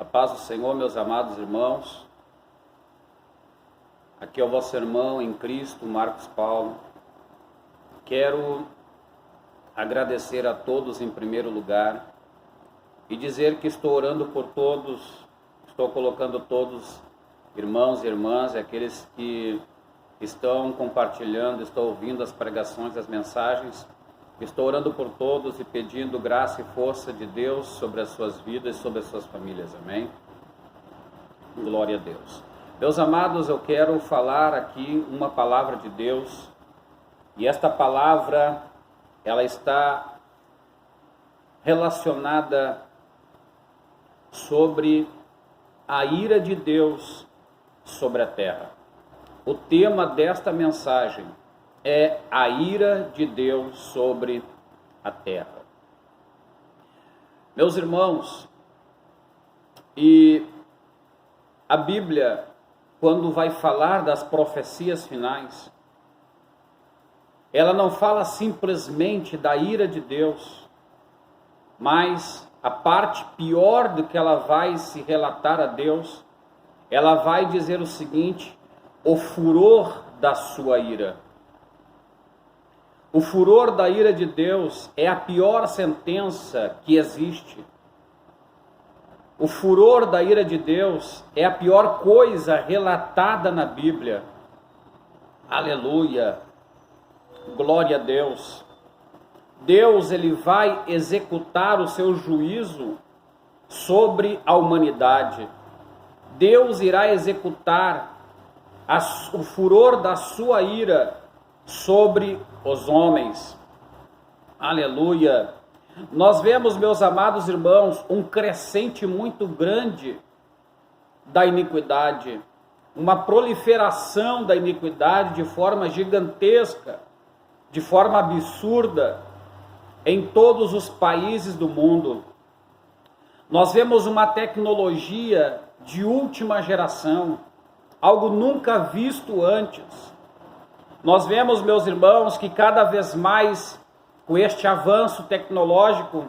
paz do Senhor, meus amados irmãos. Aqui é o vosso irmão em Cristo, Marcos Paulo. Quero agradecer a todos em primeiro lugar e dizer que estou orando por todos, estou colocando todos, irmãos e irmãs, aqueles que estão compartilhando, estão ouvindo as pregações, as mensagens. Estou orando por todos e pedindo graça e força de Deus sobre as suas vidas e sobre as suas famílias. Amém? Glória a Deus. Meus amados, eu quero falar aqui uma palavra de Deus. E esta palavra, ela está relacionada sobre a ira de Deus sobre a terra. O tema desta mensagem é a ira de Deus sobre a terra. Meus irmãos, e a Bíblia, quando vai falar das profecias finais, ela não fala simplesmente da ira de Deus, mas a parte pior do que ela vai se relatar a Deus, ela vai dizer o seguinte: o furor da sua ira. O furor da ira de Deus é a pior sentença que existe. O furor da ira de Deus é a pior coisa relatada na Bíblia. Aleluia! Glória a Deus! Deus, ele vai executar o seu juízo sobre a humanidade. Deus irá executar o furor da sua ira sobre os homens. Aleluia! Nós vemos, meus amados irmãos, um crescente muito grande da iniquidade, uma proliferação da iniquidade de forma gigantesca, de forma absurda, em todos os países do mundo. Nós vemos uma tecnologia de última geração, algo nunca visto antes. Nós vemos, meus irmãos, que cada vez mais, com este avanço tecnológico,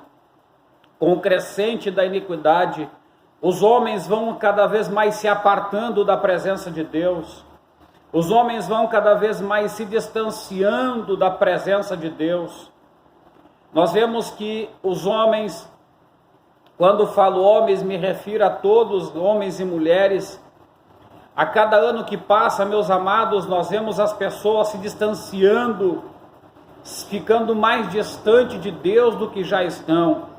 com o crescente da iniquidade, os homens vão cada vez mais se apartando da presença de Deus. Os homens vão cada vez mais se distanciando da presença de Deus. Nós vemos que os homens, quando falo homens, me refiro a todos, homens e mulheres. A cada ano que passa, meus amados, nós vemos as pessoas se distanciando, ficando mais distante de Deus do que já estão.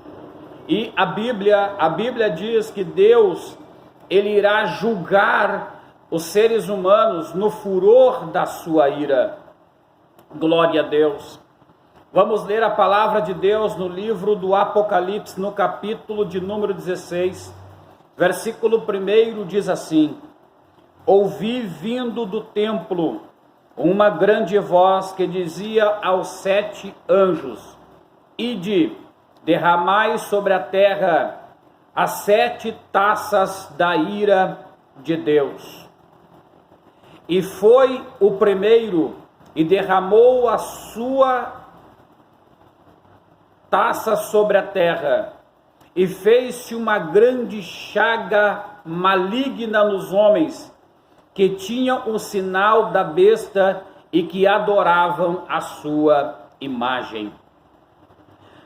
E a Bíblia diz que Deus, ele irá julgar os seres humanos no furor da sua ira. Glória a Deus. Vamos ler a palavra de Deus no livro do Apocalipse, no capítulo de número 16, versículo 1 diz assim: ouvi vindo do templo uma grande voz que dizia aos 7 anjos: ide, derramai sobre a terra as 7 taças da ira de Deus. E foi o primeiro e derramou a sua taça sobre a terra, e fez-se uma grande chaga maligna nos homens que tinham o sinal da besta e que adoravam a sua imagem.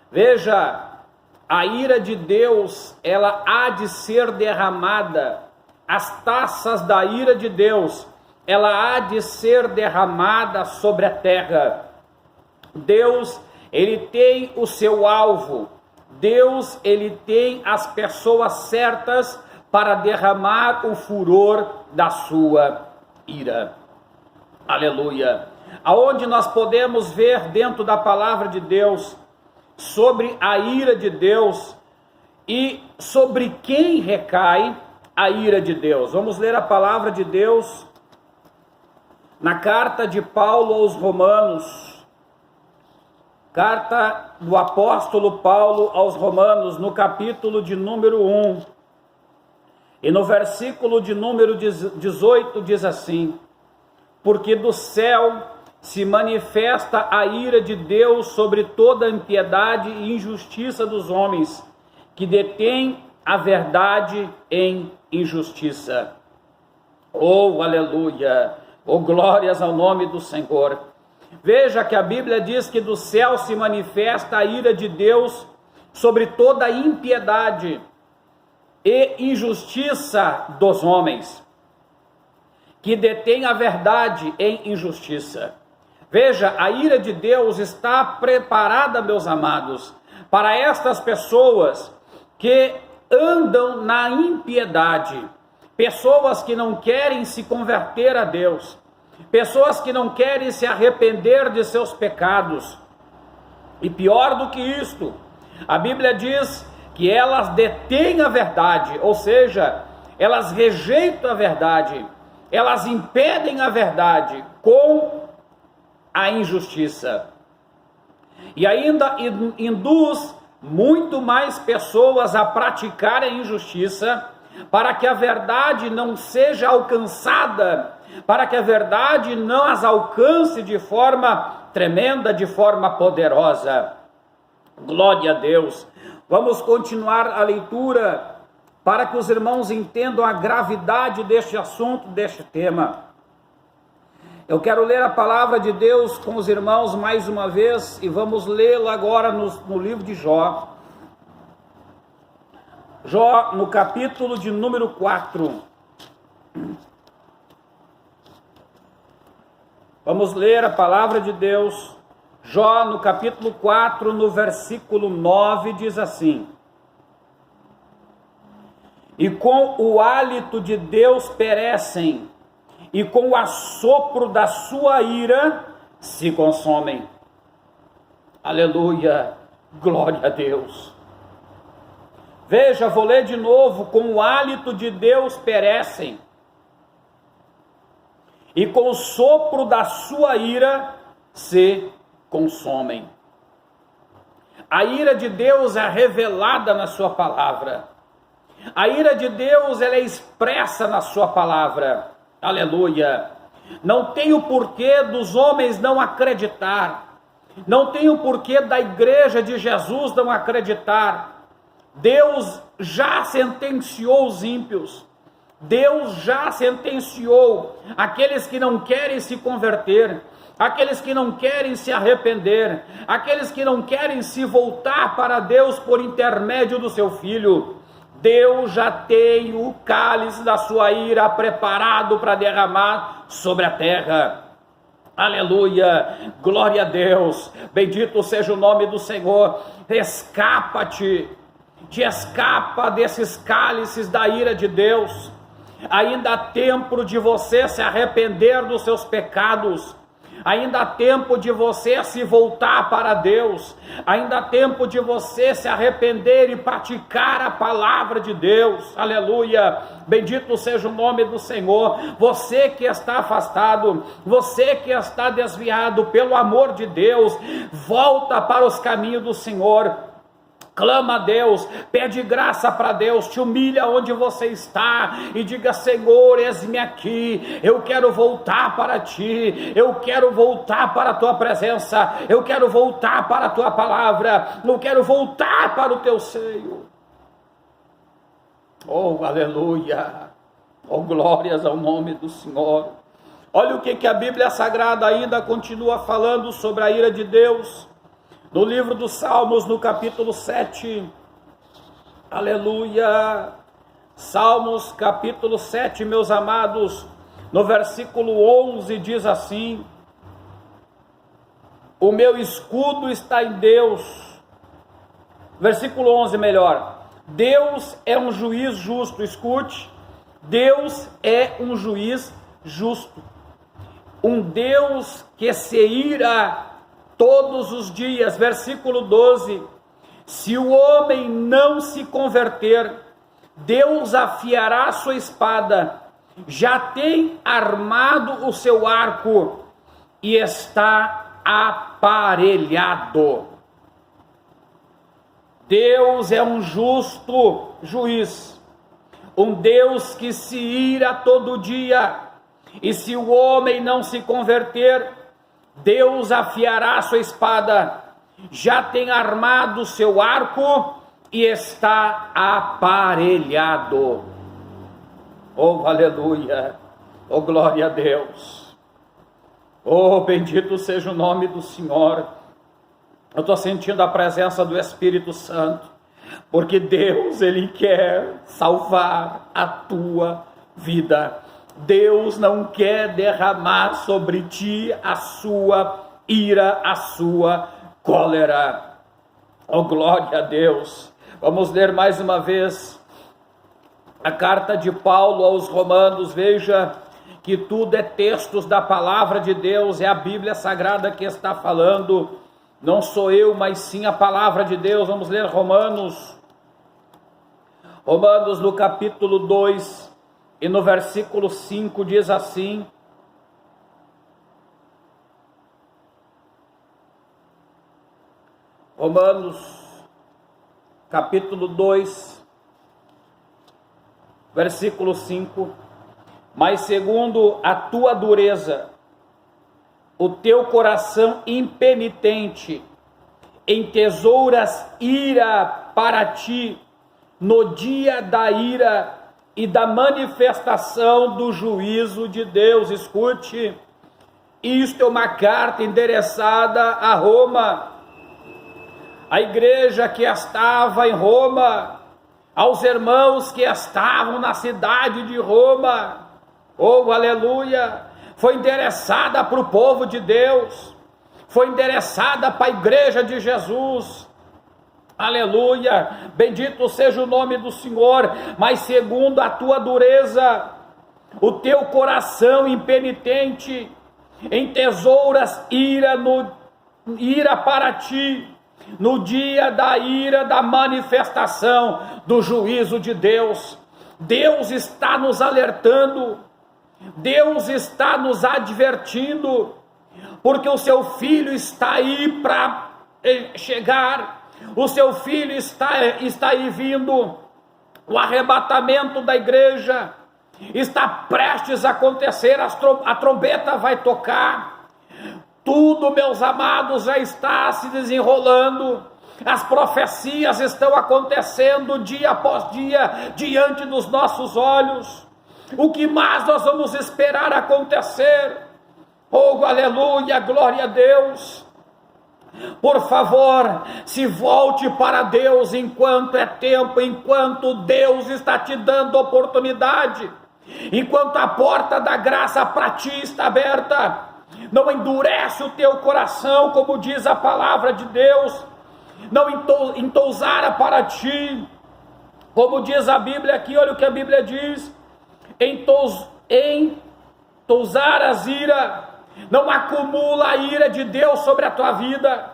Veja, a ira de Deus, ela há de ser derramada, as taças da ira de Deus, ela há de ser derramada sobre a terra. Deus, ele tem o seu alvo. Deus, ele tem as pessoas certas para derramar o furor da sua ira. Aleluia! Aonde nós podemos ver dentro da palavra de Deus sobre a ira de Deus e sobre quem recai a ira de Deus. Vamos ler a palavra de Deus na carta de Paulo aos Romanos, carta do apóstolo Paulo aos Romanos, no capítulo de número 1, e no versículo de número 18 diz assim: porque do céu se manifesta a ira de Deus sobre toda a impiedade e injustiça dos homens, que detêm a verdade em injustiça. Oh, aleluia! Oh, glórias ao nome do Senhor. Veja que a Bíblia diz que do céu se manifesta a ira de Deus sobre toda a impiedade e injustiça dos homens, que detêm a verdade em injustiça. Veja, a ira de Deus está preparada, meus amados, para estas pessoas que andam na impiedade, pessoas que não querem se converter a Deus, pessoas que não querem se arrepender de seus pecados. E pior do que isto, a Bíblia diz que elas detêm a verdade, ou seja, elas rejeitam a verdade, elas impedem a verdade com a injustiça. E ainda induz muito mais pessoas a praticarem a injustiça, para que a verdade não seja alcançada, para que a verdade não as alcance de forma tremenda, de forma poderosa. Glória a Deus. Vamos continuar a leitura para que os irmãos entendam a gravidade deste assunto, deste tema. Eu quero ler a palavra de Deus com os irmãos mais uma vez e vamos lê-la agora no livro de Jó. Jó, no capítulo de número 4. Vamos ler a palavra de Deus. Jó, no capítulo 4, no versículo 9, diz assim: E com o hálito de Deus perecem, e com o assopro da sua ira se consomem. Aleluia, glória a Deus. Veja, vou ler de novo: com o hálito de Deus perecem, e com o sopro da sua ira se consomem. A ira de Deus é revelada na sua palavra. A ira de Deus, ela é expressa na sua palavra. Aleluia. Não tem o porquê dos homens não acreditar. Não tem o porquê da igreja de Jesus não acreditar. Deus já sentenciou os ímpios. Deus já sentenciou aqueles que não querem se converter, aqueles que não querem se arrepender, aqueles que não querem se voltar para Deus por intermédio do seu Filho. Deus já tem o cálice da sua ira preparado para derramar sobre a terra. Aleluia, glória a Deus, bendito seja o nome do Senhor. Escapa desses cálices da ira de Deus. Ainda há tempo de você se arrepender dos seus pecados. Ainda há tempo de você se voltar para Deus. Ainda há tempo de você se arrepender e praticar a palavra de Deus. Aleluia, bendito seja o nome do Senhor. Você que está afastado, você que está desviado, pelo amor de Deus, volta para os caminhos do Senhor. Clama a Deus, pede graça para Deus, te humilha onde você está e diga: Senhor, eis-me aqui, eu quero voltar para ti, eu quero voltar para a tua presença, eu quero voltar para a tua palavra, eu quero voltar para o teu seio. Oh, aleluia, oh, glórias ao nome do Senhor. Olha o que a Bíblia Sagrada ainda continua falando sobre a ira de Deus. No livro dos Salmos, no capítulo 7, aleluia, Salmos capítulo 7, meus amados, no versículo 11 diz assim: o meu escudo está em Deus. Versículo 11 melhor: Deus é um juiz justo. Escute, Deus é um juiz justo, um Deus que se ira todos os dias. Versículo 12: se o homem não se converter, Deus afiará a sua espada, já tem armado o seu arco e está aparelhado. Deus é um justo juiz, um Deus que se ira todo dia, e se o homem não se converter, Deus afiará a sua espada, já tem armado o seu arco e está aparelhado. Oh, aleluia! Oh, glória a Deus! Oh, bendito seja o nome do Senhor. Eu estou sentindo a presença do Espírito Santo, porque Deus, Ele quer salvar a tua vida. Deus não quer derramar sobre ti a sua ira, a sua cólera. Oh, glória a Deus! Vamos ler mais uma vez a carta de Paulo aos Romanos. Veja que tudo é textos da palavra de Deus, é a Bíblia Sagrada que está falando, não sou eu, mas sim a palavra de Deus. Vamos ler Romanos no capítulo 2 e no versículo 5 diz assim: Romanos capítulo 2, versículo 5: mas segundo a tua dureza, o teu coração impenitente entesouras ira para ti no dia da ira e da manifestação do juízo de Deus. Escute, isto é uma carta endereçada a Roma, a igreja que estava em Roma, aos irmãos que estavam na cidade de Roma. Oh, aleluia! Foi endereçada para o povo de Deus, foi endereçada para a igreja de Jesus. Aleluia! Bendito seja o nome do Senhor. Mas segundo a tua dureza, o teu coração impenitente entesouras ira para ti no dia da ira, da manifestação do juízo de Deus. Deus está nos alertando, Deus está nos advertindo, porque o seu filho está aí para chegar, o seu filho está aí vindo, o arrebatamento da igreja está prestes a acontecer, a trombeta vai tocar. Tudo, meus amados, já está se desenrolando, as profecias estão acontecendo dia após dia, diante dos nossos olhos. O que mais nós vamos esperar acontecer? Oh, aleluia, glória a Deus! Por favor, se volte para Deus enquanto é tempo, enquanto Deus está te dando oportunidade, enquanto a porta da graça para ti está aberta. Não endurece o teu coração, como diz a palavra de Deus, não entousara para ti, como diz a Bíblia aqui. Olha o que a Bíblia diz: entousaras ira. Não acumula a ira de Deus sobre a tua vida,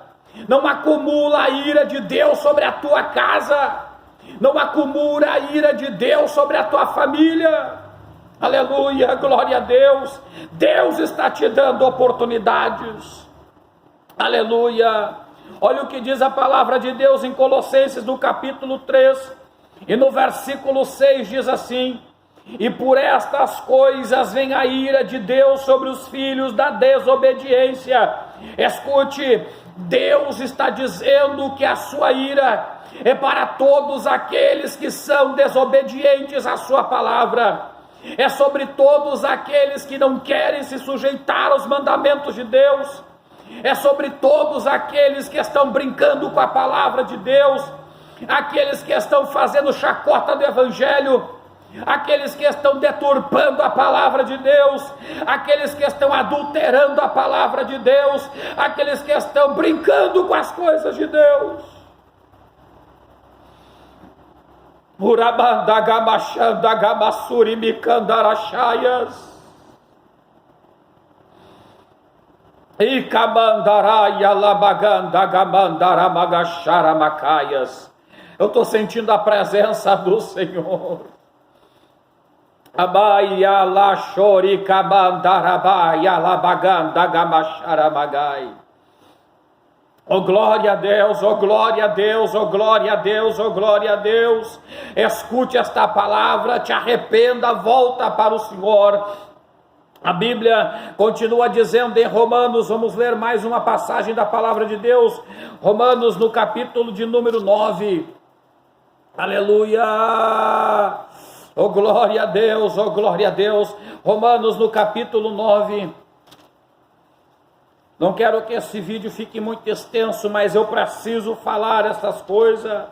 não acumula a ira de Deus sobre a tua casa, não acumula a ira de Deus sobre a tua família. Aleluia, glória a Deus. Deus está te dando oportunidades. Aleluia. Olha o que diz a palavra de Deus em Colossenses, no capítulo 3 e no versículo 6, diz assim: e por estas coisas vem a ira de Deus sobre os filhos da desobediência. Escute, Deus está dizendo que a sua ira é para todos aqueles que são desobedientes à sua palavra, é sobre todos aqueles que não querem se sujeitar aos mandamentos de Deus, é sobre todos aqueles que estão brincando com a palavra de Deus, aqueles que estão fazendo chacota do evangelho, aqueles que estão deturpando a palavra de Deus, aqueles que estão adulterando a palavra de Deus, aqueles que estão brincando com as coisas de Deus. Eu estou sentindo a presença do Senhor. Abaia la chori kabandarabaia la baganda gamacharamagai. Oh glória a Deus, oh glória a Deus, oh glória a Deus, oh glória a Deus. Escute esta palavra, te arrependa, volta para o Senhor. A Bíblia continua dizendo em Romanos, vamos ler mais uma passagem da palavra de Deus, Romanos no capítulo de número 9. Aleluia! Oh, glória a Deus, oh, glória a Deus. Romanos no capítulo 9. Não quero que esse vídeo fique muito extenso, mas eu preciso falar essas coisas.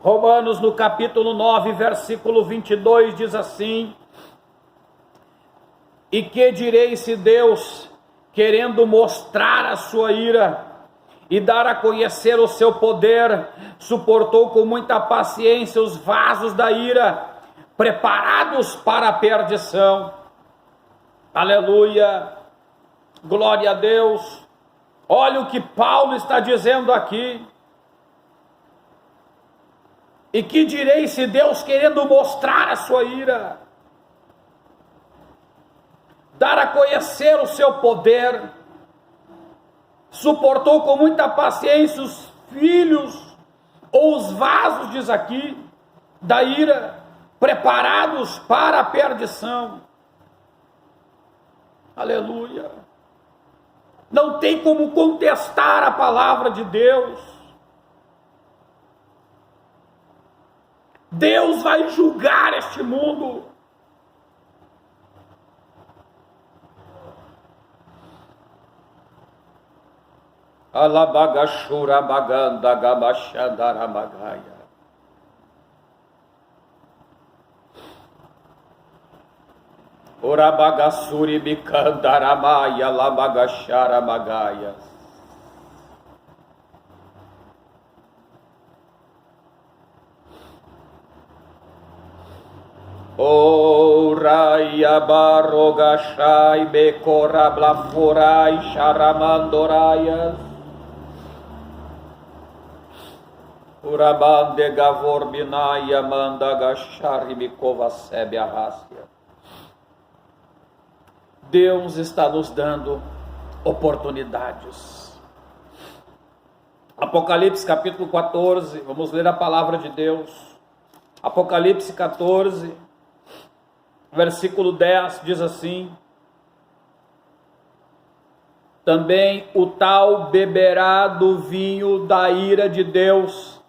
Romanos no capítulo 9, versículo 22 diz assim: e que direi se Deus, querendo mostrar a sua ira e dar a conhecer o seu poder, suportou com muita paciência os vasos da ira, preparados para a perdição. Aleluia, glória a Deus. Olha o que Paulo está dizendo aqui. E que direi se Deus, querendo mostrar a sua ira, dar a conhecer o seu poder, suportou com muita paciência os filhos, ou os vasos, diz aqui, da ira, preparados para a perdição. Aleluia. Não tem como contestar a palavra de Deus. Deus vai julgar este mundo. Alabagashura baganda gabashandaramagaya. Orabagasuri bikandaramaya labagashara magaya. Oraya barogashai bekora blaforai sharamandorayas. Urabande gavorbinaya mandagashari bikova sebe arrastia. Deus está nos dando oportunidades. Apocalipse capítulo 14, vamos ler a palavra de Deus. Apocalipse 14, versículo 10 diz assim: também o tal beberá do vinho da ira de Deus,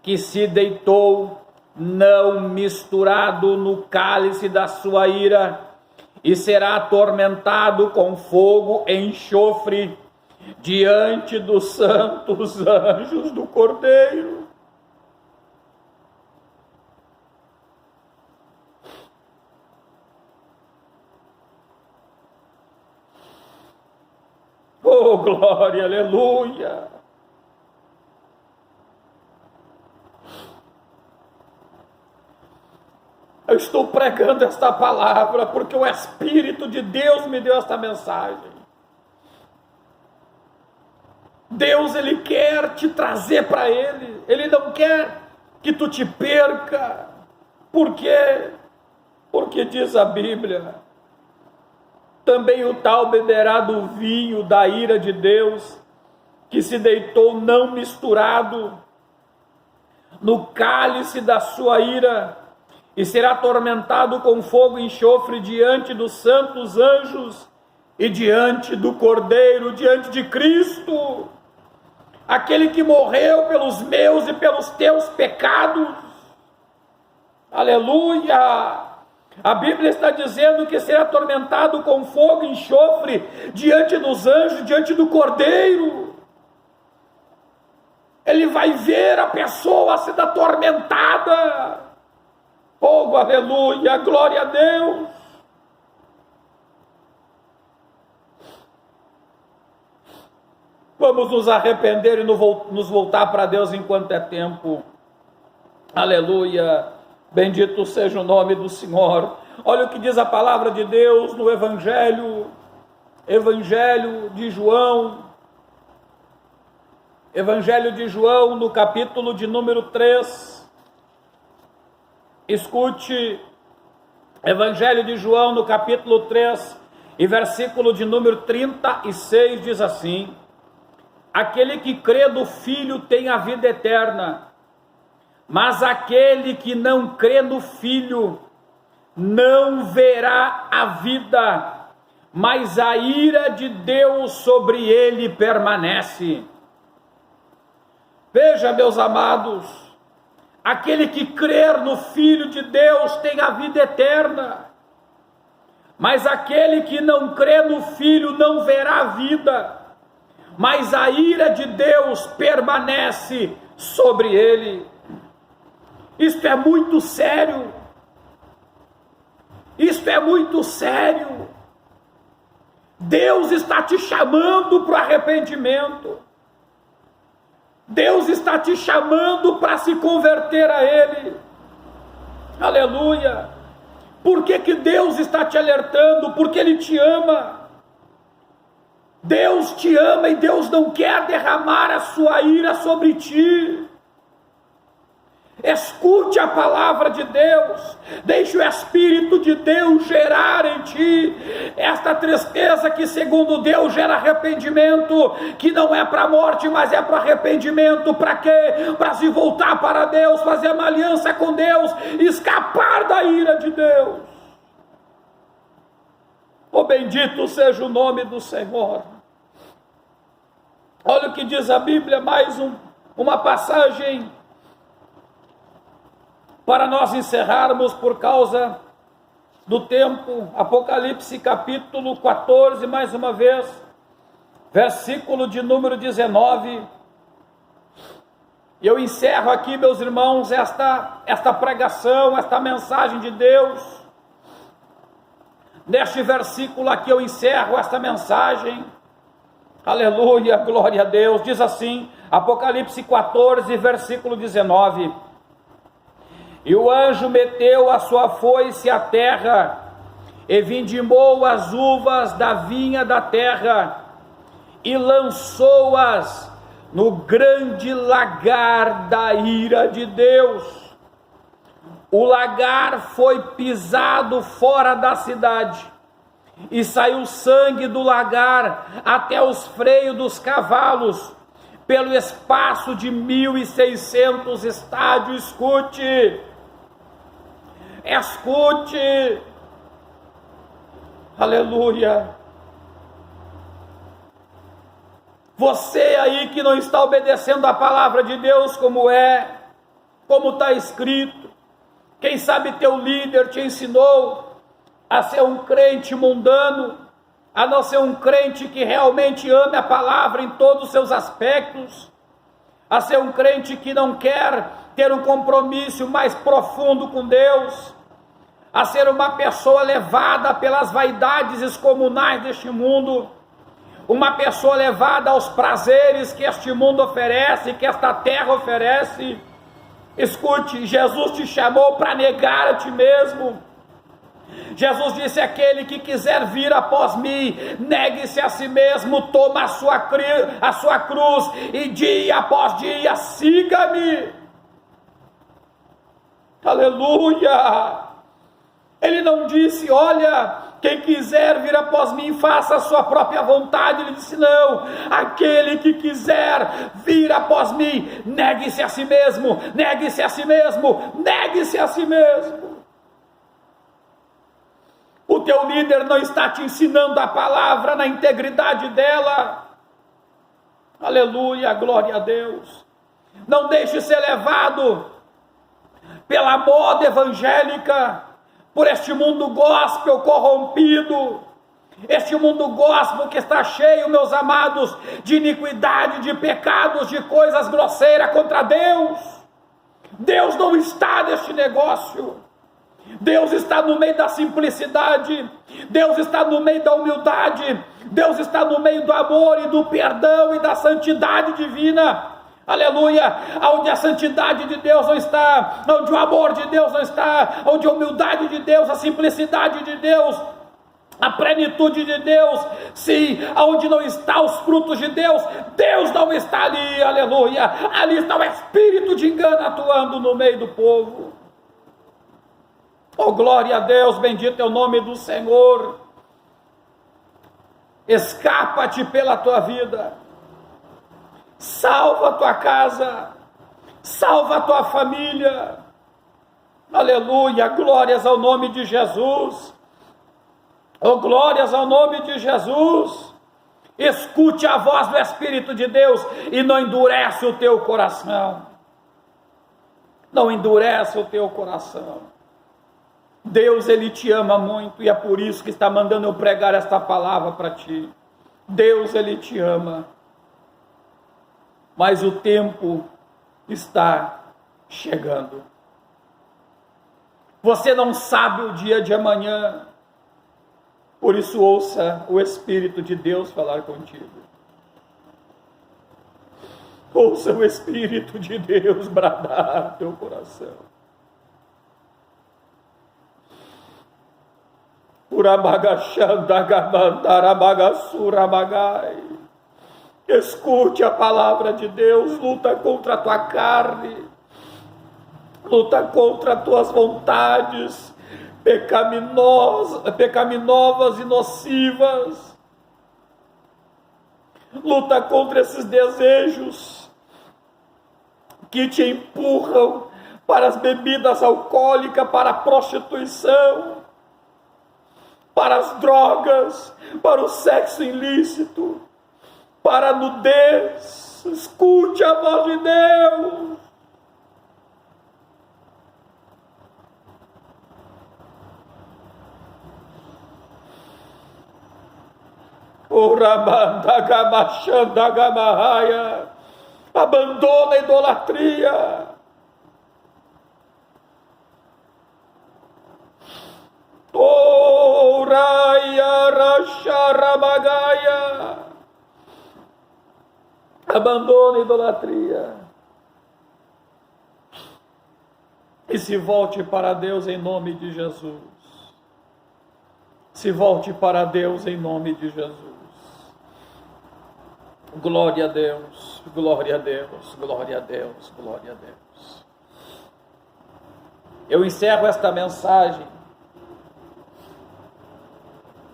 que se deitou, não misturado no cálice da sua ira, e será atormentado com fogo e enxofre diante dos santos anjos do Cordeiro. Oh, glória, aleluia. Eu estou pregando esta palavra porque o Espírito de Deus me deu esta mensagem. Deus, Ele quer te trazer para Ele. Ele não quer que tu te perca. Por quê? Porque diz a Bíblia: também o tal beberá do vinho da ira de Deus, que se deitou não misturado no cálice da sua ira, e será atormentado com fogo e enxofre diante dos santos anjos e diante do Cordeiro, diante de Cristo, aquele que morreu pelos meus e pelos teus pecados. Aleluia! A Bíblia está dizendo que será atormentado com fogo e enxofre diante dos anjos, diante do Cordeiro. Ele vai ver a pessoa sendo atormentada. Oh, aleluia, glória a Deus. Vamos nos arrepender e nos voltar para Deus enquanto é tempo. Aleluia. Bendito seja o nome do Senhor. Olha o que diz a palavra de Deus no Evangelho de João. Evangelho de João, no capítulo de número 3. Escute, Evangelho de João, no capítulo 3, e versículo de número 36, diz assim: aquele que crê no Filho tem a vida eterna, mas aquele que não crê no Filho não verá a vida, mas a ira de Deus sobre ele permanece. Veja, meus amados, Aquele que crer no Filho de Deus tem a vida eterna, mas aquele que não crê no Filho não verá a vida, mas a ira de Deus permanece sobre ele. Isto é muito sério. Isto é muito sério. Deus está te chamando para o arrependimento. Deus está te chamando para se converter a Ele. Aleluia. Por que que Deus está te alertando? Porque Ele te ama. Deus te ama e Deus não quer derramar a sua ira sobre ti. Escute a palavra de Deus, deixe o Espírito de Deus gerar em ti esta tristeza que segundo Deus gera arrependimento, que não é para a morte, mas é para arrependimento. Para quê? Para se voltar para Deus, fazer uma aliança com Deus, escapar da ira de Deus. Oh, bendito seja o nome do Senhor. Olha o que diz a Bíblia, mais uma passagem para nós encerrarmos por causa do tempo. Apocalipse capítulo 14, mais uma vez, versículo de número 19. Eu encerro aqui, meus irmãos, esta pregação, esta mensagem de Deus. Neste versículo aqui eu encerro esta mensagem. Aleluia, glória a Deus. Diz assim, Apocalipse 14, versículo 19. E o anjo meteu a sua foice à terra, e vindimou as uvas da vinha da terra, e lançou-as no grande lagar da ira de Deus. O lagar foi pisado fora da cidade, e saiu sangue do lagar até os freios dos cavalos, pelo espaço de 1.600 estádios. Escute, aleluia. Você aí que não está obedecendo a palavra de Deus como está escrito, quem sabe teu líder te ensinou a ser um crente mundano, a não ser um crente que realmente ame a palavra em todos os seus aspectos, a ser um crente que não quer ter um compromisso mais profundo com Deus, a ser uma pessoa levada pelas vaidades excomunais deste mundo, uma pessoa levada aos prazeres que este mundo oferece, que esta terra oferece. Escute, Jesus te chamou para negar a ti mesmo. Jesus disse: aquele que quiser vir após mim, negue-se a si mesmo, toma a sua cruz e dia após dia siga-me. Aleluia. Ele não disse: olha, quem quiser vir após mim, faça a sua própria vontade. Ele disse: não, aquele que quiser vir após mim, negue-se a si mesmo, negue-se a si mesmo, negue-se a si mesmo. O teu líder não está te ensinando a palavra na integridade dela. Aleluia, glória a Deus. Não deixe ser levado pela moda evangélica, por este mundo gospel corrompido, este mundo gospel que está cheio, meus amados, de iniquidade, de pecados, de coisas grosseiras contra Deus. Deus não está neste negócio. Deus está no meio da simplicidade, Deus está no meio da humildade, Deus está no meio do amor e do perdão e da santidade divina. Aleluia, onde a santidade de Deus não está, onde o amor de Deus não está, onde a humildade de Deus, a simplicidade de Deus, a plenitude de Deus, sim, onde não está os frutos de Deus, Deus não está ali. Aleluia, ali está o espírito de engano atuando no meio do povo. Oh, glória a Deus, bendito é o nome do Senhor. Escapa-te pela tua vida, salva a tua casa, salva a tua família. Aleluia, glórias ao nome de Jesus. Oh, glórias ao nome de Jesus. Escute a voz do Espírito de Deus e não endurece o teu coração. Não endurece o teu coração. Deus, Ele te ama muito e é por isso que está mandando eu pregar esta palavra para ti. Deus, Ele te ama. Mas o tempo está chegando. Você não sabe o dia de amanhã. Por isso ouça o Espírito de Deus falar contigo. Ouça o Espírito de Deus bradar no teu coração. Escute a palavra de Deus, luta contra a tua carne, luta contra as tuas vontades pecaminosas e nocivas, luta contra esses desejos que te empurram para as bebidas alcoólicas, para a prostituição, para as drogas, para o sexo ilícito, para a nudez. Escute a voz de Deus. Abandona a idolatria. Abandone a idolatria e se volte para Deus em nome de Jesus. Se volte para Deus em nome de Jesus. Glória a Deus, glória a Deus, glória a Deus, glória a Deus. Eu encerro esta mensagem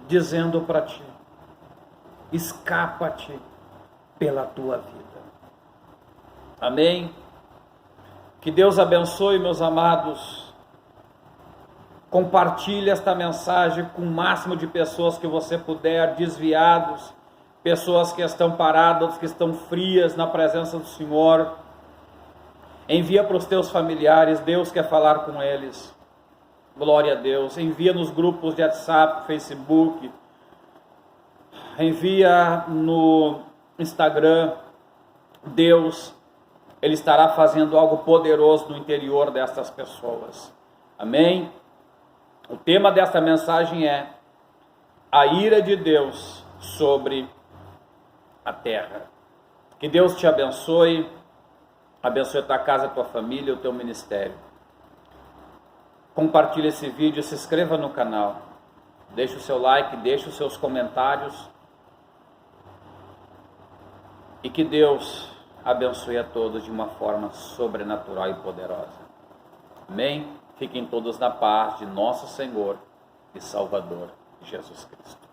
dizendo para ti: escapa-te pela tua vida. Amém? Que Deus abençoe, meus amados. Compartilhe esta mensagem com o máximo de pessoas que você puder, desviados, pessoas que estão paradas, que estão frias na presença do Senhor. Envia para os teus familiares, Deus quer falar com eles. Glória a Deus. Envia nos grupos de WhatsApp, Facebook. Envia no Instagram. Deus, Ele estará fazendo algo poderoso no interior destas pessoas. Amém? O tema desta mensagem é a ira de Deus sobre a terra. Que Deus te abençoe, abençoe a tua casa, a tua família, o teu ministério. Compartilhe esse vídeo, se inscreva no canal, deixe o seu like, deixe os seus comentários e que Deus abençoe a todos de uma forma sobrenatural e poderosa. Amém? Fiquem todos na paz de nosso Senhor e Salvador Jesus Cristo.